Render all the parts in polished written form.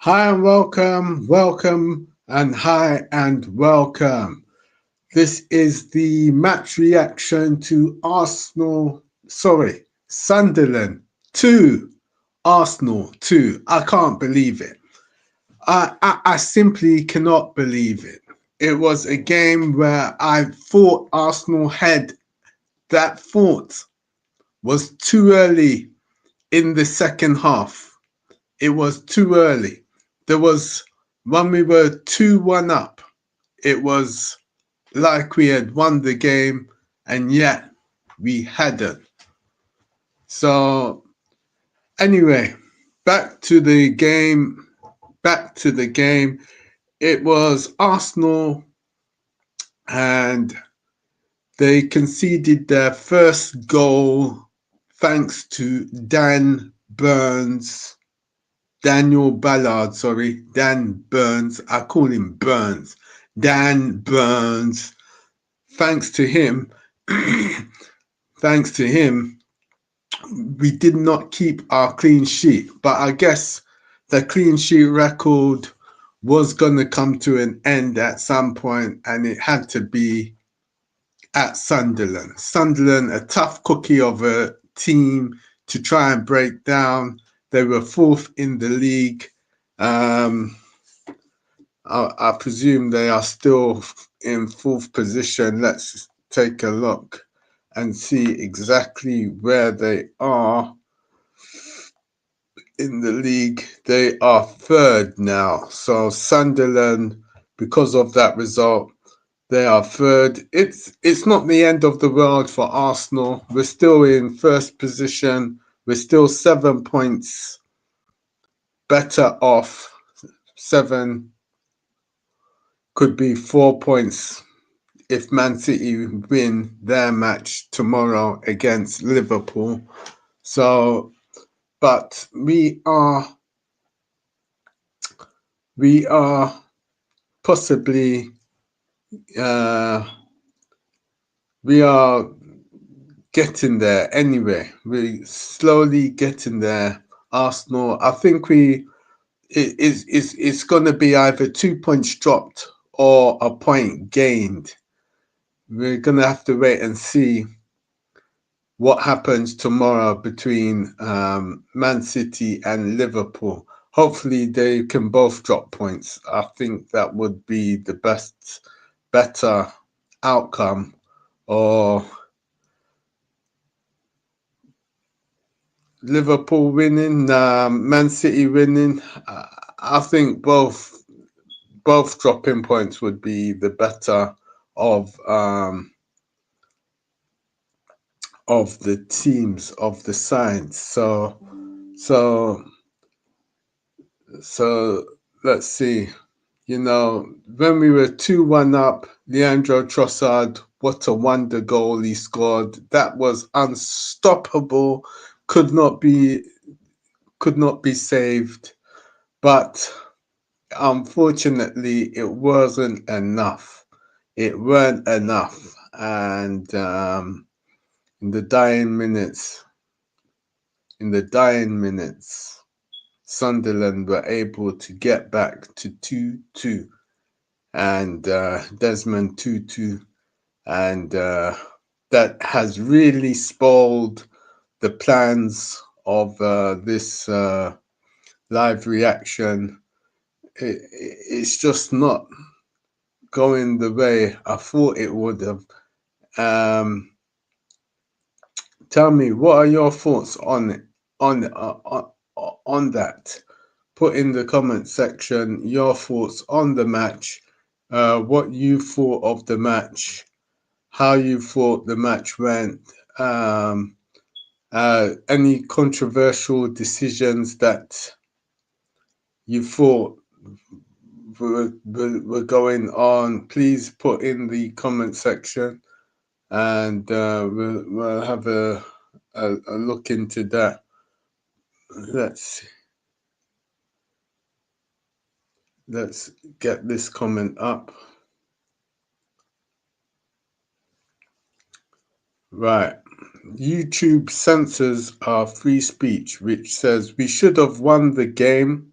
Hi and welcome, welcome, and hi and welcome. This is the match reaction to Sunderland 2, Arsenal 2. I can't believe it. I simply cannot believe it. It was a game where I thought Arsenal had that thought was too early in the second half. It was too early. There was when we were 2-1 up, it was like we had won the game, and yet we hadn't. So, anyway, back to the game. Back to the game. It was Arsenal, and they conceded their first goal thanks to Dan Burns. I call him Burns. Dan Burns. Thanks to him, thanks to him, we did not keep our clean sheet. But I guess the clean sheet record was going to come to an end at some point, and it had to be at Sunderland. Sunderland, a tough cookie of a team to try and break down. They were fourth in the league. I presume they are still in fourth position. Let's take a look and see exactly where they are in the league. They are third now. So Sunderland, because of that result, they are third. It's not the end of the world for Arsenal. We're still in first position. We're still 7 points better off. Seven could be 4 points if Man City win their match tomorrow against Liverpool. So, but we are possibly we are getting there anyway. We're slowly getting there. Arsenal, I think it's going to be either 2 points dropped or a point gained. We're going to have to wait and see what happens tomorrow between Man City and Liverpool. Hopefully they can both drop points. I think that would be the better outcome. Or Liverpool winning, Man City winning. I think both dropping points would be the better of the teams, of the sides. So so let's see. When we were 2-1 up, Leandro Trossard, what a wonder goal he scored. That was unstoppable. Could not be saved. But unfortunately, it wasn't enough. It weren't enough. And in the dying minutes, Sunderland were able to get back to 2-2, and Desmond Tutu, and that has really spoiled the plans of this live reaction. It's just not going the way I thought it would have. Tell me, what are your thoughts on it, on that? Put in the comment section your thoughts on the match, what you thought of the match, how you thought the match went, any controversial decisions that you thought were going on. Please put in the comment section, and we'll have a look into that. Let's get this comment up. Right. YouTube censors our free speech, which says we should have won the game,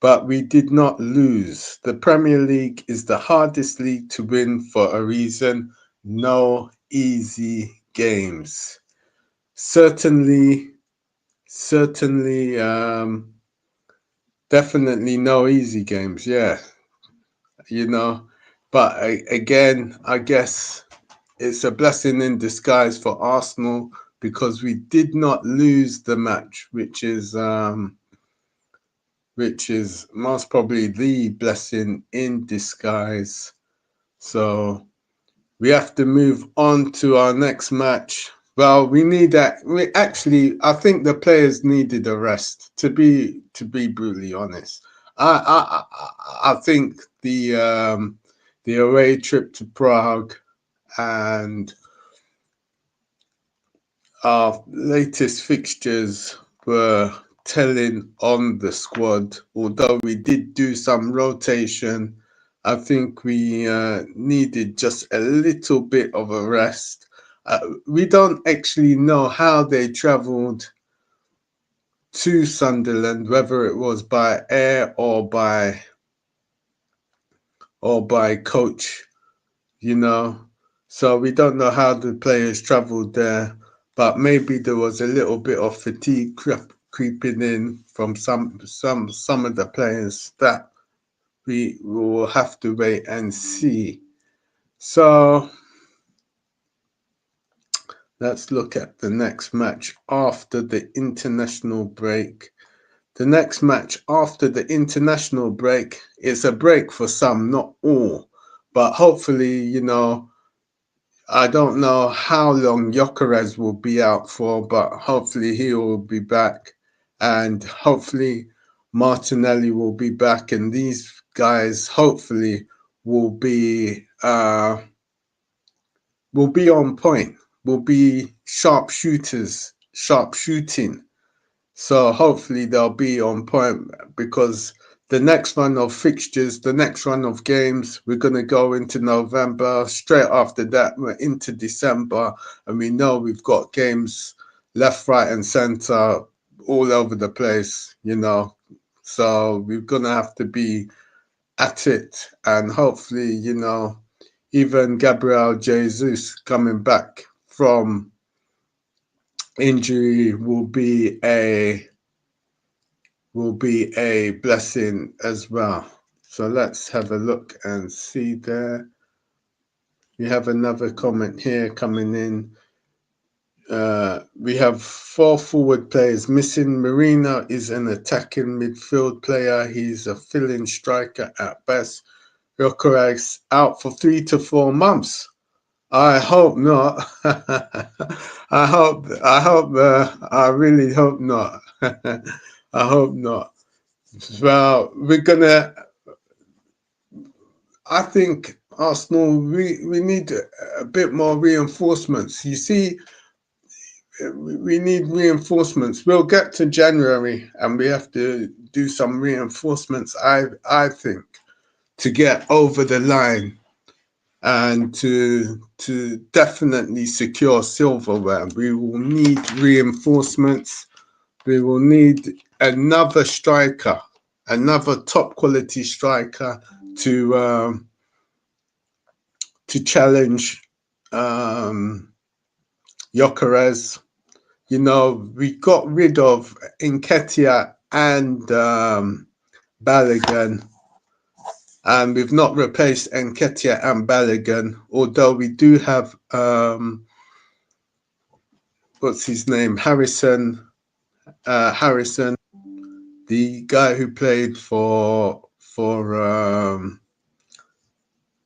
but we did not lose. The Premier League is the hardest league to win for a reason. No easy games. Certainly, certainly, definitely no easy games. Yeah, you know. But again, I guess it's a blessing in disguise for Arsenal because we did not lose the match, which is most probably the blessing in disguise. So we have to move on to our next match. Well, we need that. We actually, I think the players needed a rest. To be brutally honest, I think the away trip to Prague and our latest fixtures were telling on the squad. Although we did do some rotation, I think we needed just a little bit of a rest. We don't actually know how they travelled to Sunderland, whether it was by air or by coach, you know. So we don't know how the players travelled there, but maybe there was a little bit of fatigue creeping in from some of the players that we will have to wait and see. So let's look at the next match after the international break. The next match after the international break is a break for some, not all, but hopefully, I don't know how long Gyökeres will be out for, but hopefully he will be back, and hopefully Martinelli will be back, and these guys hopefully will be on point, will be sharp shooters, sharp shooting. So hopefully they'll be on point because the next run of fixtures, the next run of games, we're going to go into November. Straight after that, we're into December. And we know we've got games left, right, and centre all over the place. So we're going to have to be at it. And hopefully, even Gabriel Jesus coming back from injury will be a blessing as well. So let's have a look and see there. We have another comment here coming in. We have 4 forward players missing. Marina is an attacking midfield player. He's a fill-in striker at best. Gyökeres out for 3 to 4 months. I hope not. I really hope not. I hope not. Well, I think Arsenal, we need a bit more reinforcements. You see, we need reinforcements. We'll get to January and we have to do some reinforcements, I think, to get over the line and to definitely secure silverware. We will need reinforcements. We will need another striker, another top quality striker to challenge Gyökeres. We got rid of Nketiah and Balogun, and we've not replaced Nketiah and Balogun, although we do have what's his name, Harrison, the guy who played for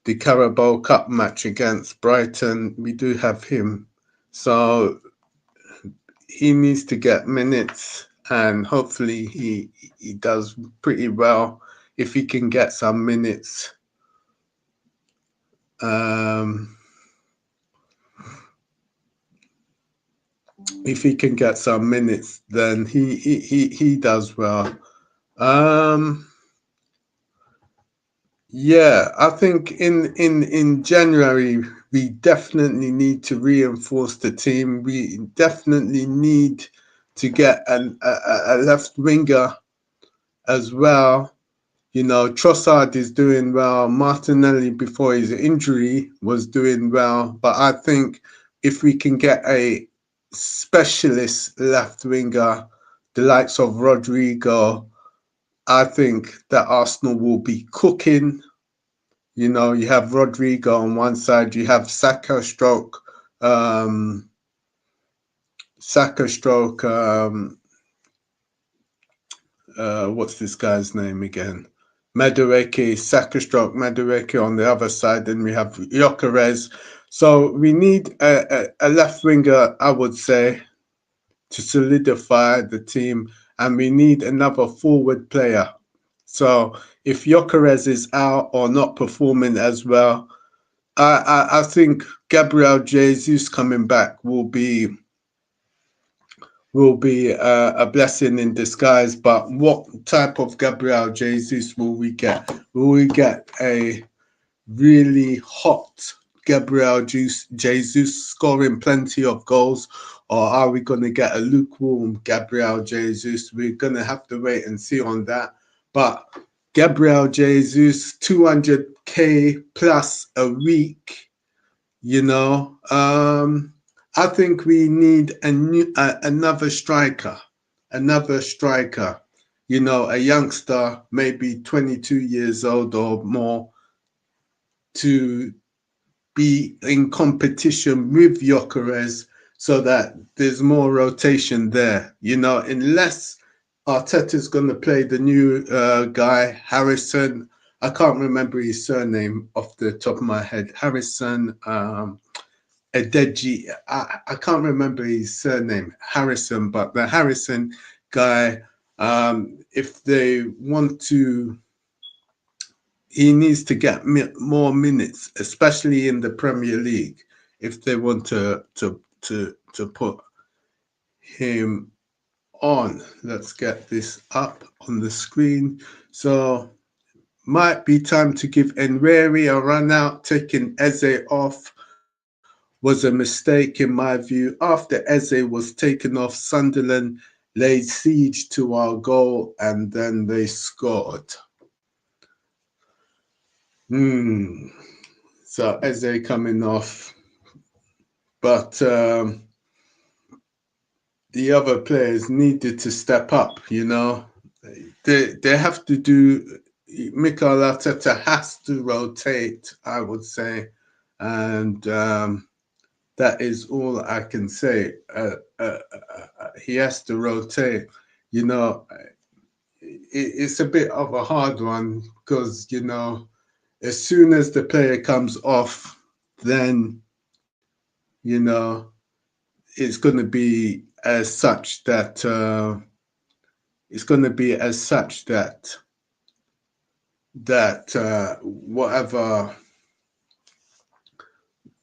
the Carabao Cup match against Brighton. We do have him, so he needs to get minutes, and hopefully he does pretty well if he can get some minutes. If he can get some minutes, then he does well. Yeah, I think in January we definitely need to reinforce the team. We definitely need to get a left winger as well. You know, Trossard is doing well. Martinelli, before his injury, was doing well. But I think if we can get a specialist left winger, the likes of Rodrigo, I think that Arsenal will be cooking. You know, you have Rodrigo on one side, you have um, Saka stroke, what's this guy's name again? Madueke, Saka stroke Madueke on the other side, and we have Gyökeres. So we need a left winger, I would say, to solidify the team, and we need another forward player. So if Gyökeres is out or not performing as well, I think Gabriel Jesus coming back will be a blessing in disguise. But what type of Gabriel Jesus will we get? Will we get a really hot Gabriel Jesus scoring plenty of goals, or are we going to get a lukewarm Gabriel Jesus? We're going to have to wait and see on that. But Gabriel Jesus, 200k plus a week, you know. I think we need another striker, you know, a youngster, maybe 22 years old or more, to be in competition with Gyökeres so that there's more rotation there. You know, unless Arteta's going to play the new guy, Harrison. I can't remember his surname off the top of my head. Harrison Edeji. I can't remember his surname, Harrison, but the Harrison guy, if they want to, he needs to get more minutes, especially in the Premier League, if they want to put him on. Let's get this up on the screen. So might be time to give Enreri a run out. Taking Eze off was a mistake in my view. After Eze was taken off, Sunderland laid siege to our goal and then they scored. So Eze coming off, but the other players needed to step up. You know, they have to do. Mikel Arteta has to rotate, I would say, and that is all I can say. He has to rotate. You know, it's a bit of a hard one because, you know, as soon as the player comes off, then, you know, it's going to be as such that whatever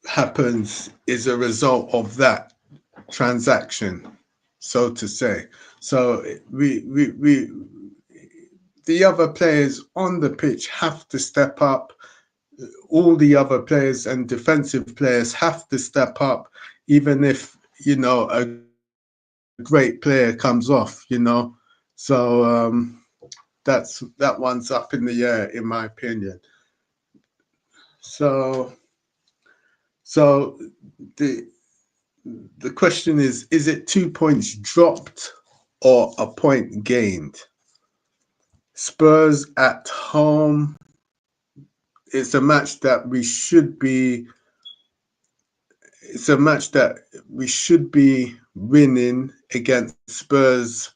happens is a result of that transaction, so to say. So we the other players on the pitch have to step up. All the other players and defensive players have to step up, even if, you know, a great player comes off, you know. So that one's up in the air, in my opinion. So the the question is it 2 points dropped or a point gained? Spurs at home. It's a match that we should be. It's a match that we should be winning against Spurs,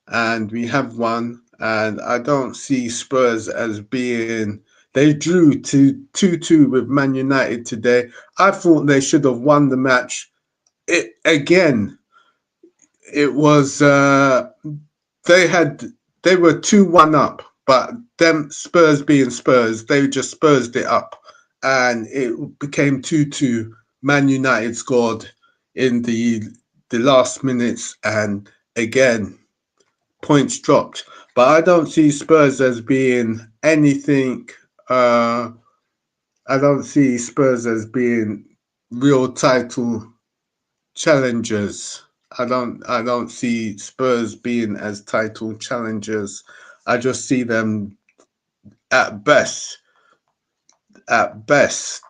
and we have won. And I don't see Spurs as being. They drew to 2-2 with Man United today. I thought they should have won the match. It again. It was they were 2-1 up, but them Spurs being Spurs, they just Spursed it up, and it became 2-2. Man United scored in the last minutes, and again points dropped. But I don't see Spurs as being anything. I don't see Spurs as being real title challengers. I don't see Spurs being as title challengers. I just see them at best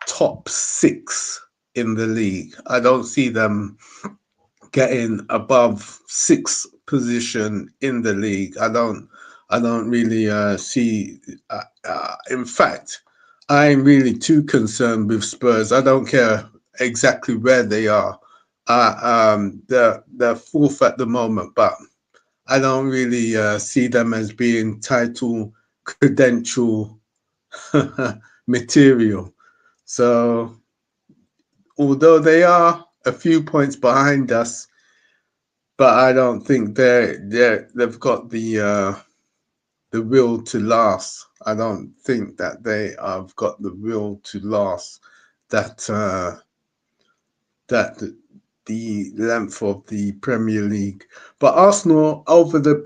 top 6 in the league. I don't see them getting above 6th position in the league. I don't really see. In fact, I ain't really too concerned with Spurs. I don't care exactly where they are. They're fourth at the moment, but I don't really see them as being title credential material. So although they are a few points behind us, but I don't think they've got the will to last. I don't think that they have got the will to last. That that the length of the Premier League. But Arsenal, over the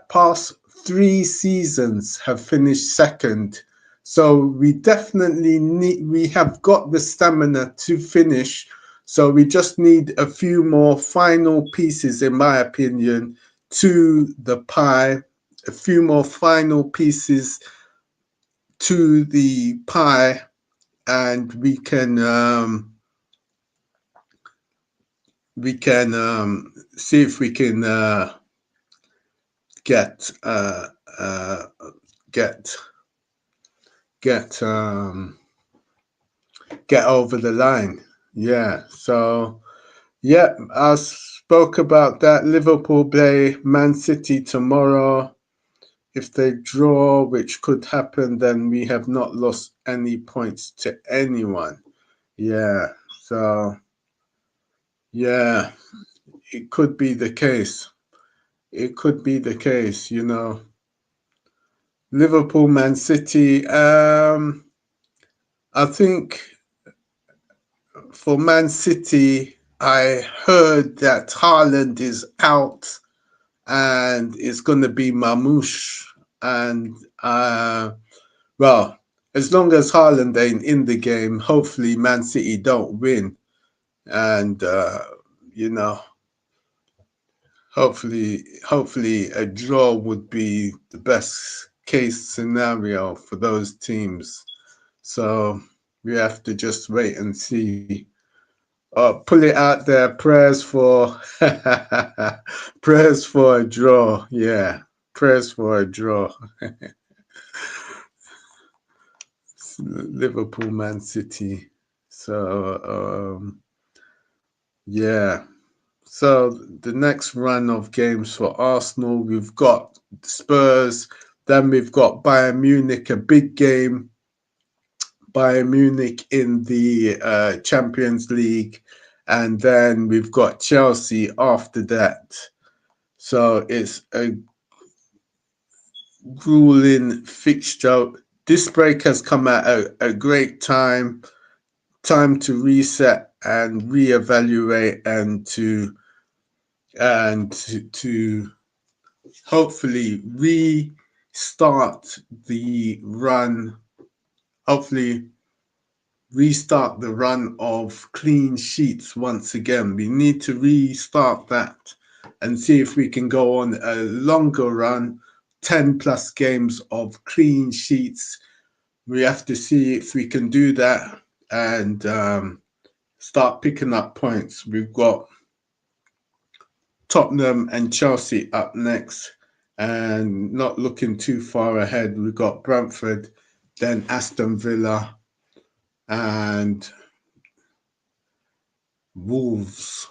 past 3 seasons, have finished second. So we definitely we have got the stamina to finish. So we just need a few more final pieces, in my opinion, to the pie. A few more final pieces to the pie, and we can see if we can get uh, get get get over the line. Yeah. So yeah, I spoke about that. Liverpool play Man City tomorrow. If they draw, which could happen, then we have not lost any points to anyone. Yeah. So yeah, it could be the case. It could be the case. Liverpool, Man City. I think for Man City, I heard that Haaland is out and it's going to be Mamouche. And well, as long as Haaland ain't in the game, hopefully Man City don't win. And you know, hopefully a draw would be the best case scenario for those teams. So we have to just wait and see. Pull it out there. Prayers for prayers for a draw. Yeah, prayers for a draw. Liverpool, Man City. So yeah. So the next run of games for Arsenal, we've got Spurs, then we've got Bayern Munich, a big game. Bayern Munich in the Champions League, and then we've got Chelsea after that. So it's a grueling fixture. This break has come at a great time to reset and reevaluate and to hopefully restart the run. Hopefully restart the run of clean sheets once again. We need to restart that and see if we can go on a longer run, 10 plus games of clean sheets. We have to see if we can do that and start picking up points. We've got Tottenham and Chelsea up next, and not looking too far ahead, we've got Brentford, then Aston Villa, and Wolves.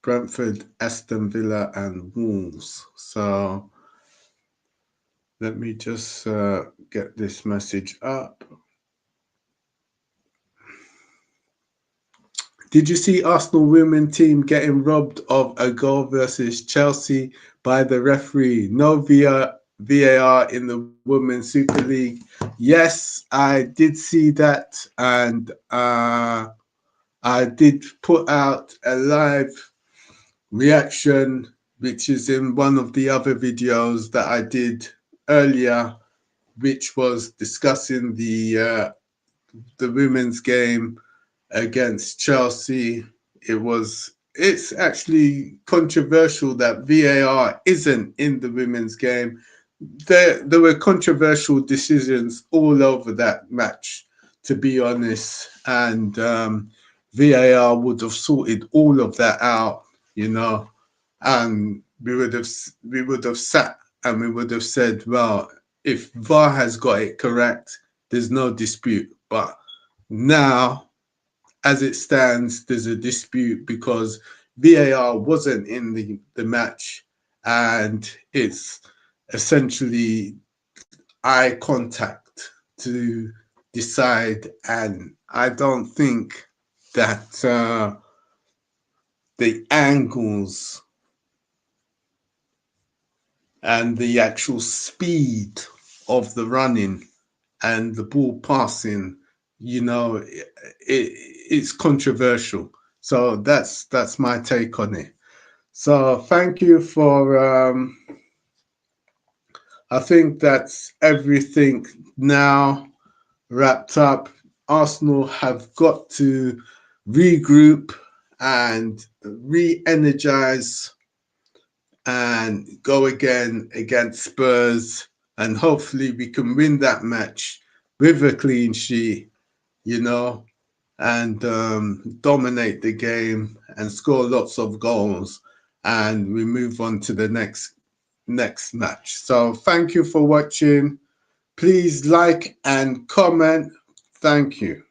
Brentford, Aston Villa, and Wolves. So let me just get this message up. Did you see Arsenal women team getting robbed of a goal versus Chelsea by the referee? No VAR in the Women's Super League. Yes, I did see that, and I did put out a live reaction, which is in one of the other videos that I did earlier, which was discussing the women's game against Chelsea. It's actually controversial that VAR isn't in the women's game. there were controversial decisions all over that match, to be honest, and VAR would have sorted all of that out, you know, and we would have sat and we would have said, well, if VAR has got it correct, there's no dispute. But now, as it stands, there's a dispute because VAR wasn't in the match, and it's essentially eye contact to decide. And I don't think that the angles and the actual speed of the running and the ball passing, you know, it's controversial. So that's my take on it. So thank you for. I think that's everything now wrapped up. Arsenal have got to regroup and re-energize and go again against Spurs, and hopefully we can win that match with a clean sheet, you know, and dominate the game and score lots of goals, and we move on to the next match. So thank you for watching. Please like and comment. Thank you.